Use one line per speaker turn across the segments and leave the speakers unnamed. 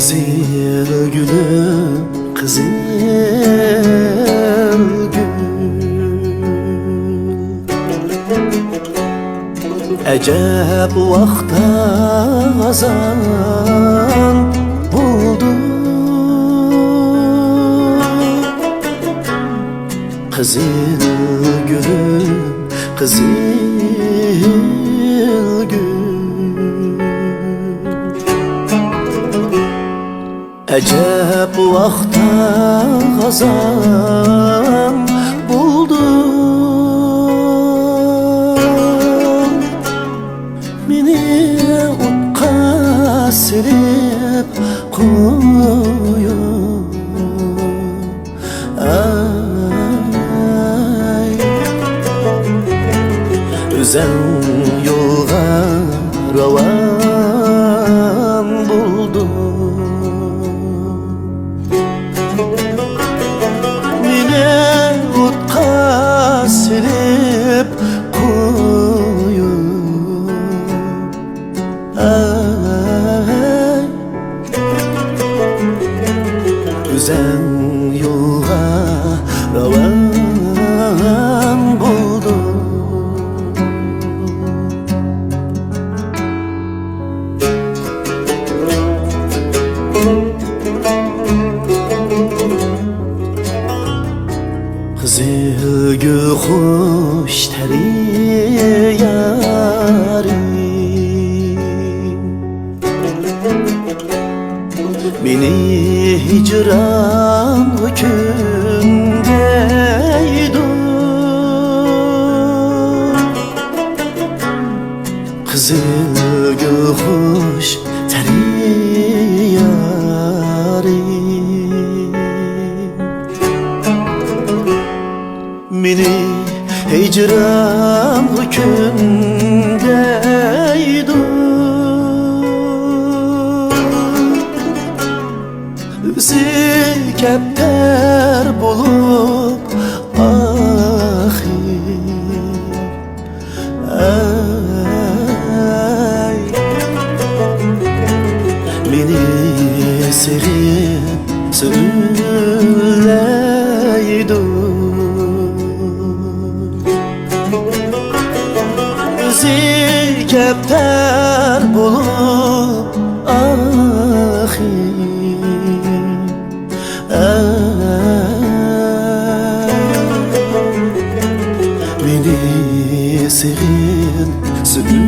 Kızıl gülüm, kızıl gül. Əcəb vaxtda azan buldu. Kızıl gülüm, kızıl gül. Əcəb vaxtda xazan buldum. Məni utqa silib qoyum. Ay, özən yolğa ravan buldum. Silip koyun. Ay, güzel yola ravan buldum. Kızıl gül hoş teri yarim, beni hicran hükümdeydi. Kızıl gül hoş teri yarim, beni hicran hükümdeydi. Bizi kepter bulup ahir. Ay, beni sevip sürüleydi. Bizi kepter bulup ahir. Beni sevip sürüleydi.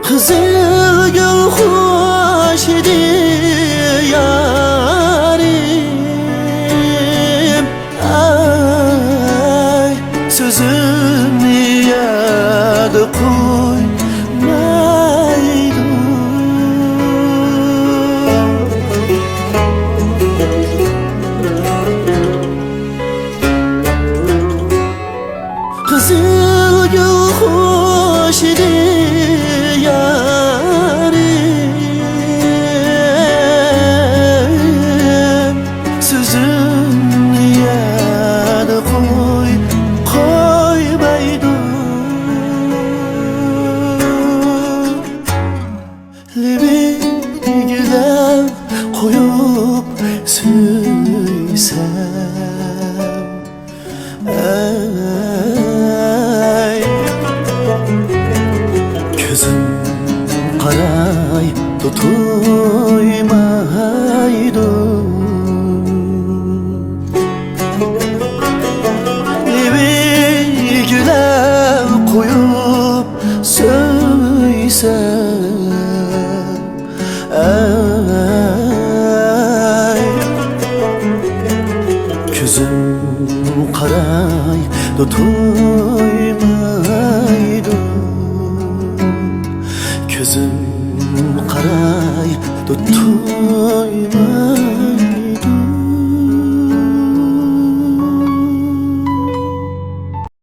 Kızıl gül hoş idi yarim. Ay, sözümü yadı koymaydı. Kızıl gül hoş idi yarim, sözün yadı koymaydı. Lebi güzel koyup süysem. Ay, gözüm karay tutuymaydı. Lebi güzel koyup söysem. Ay, gözüm karay tutuymaydı. Gözüm karay tutuymaydı.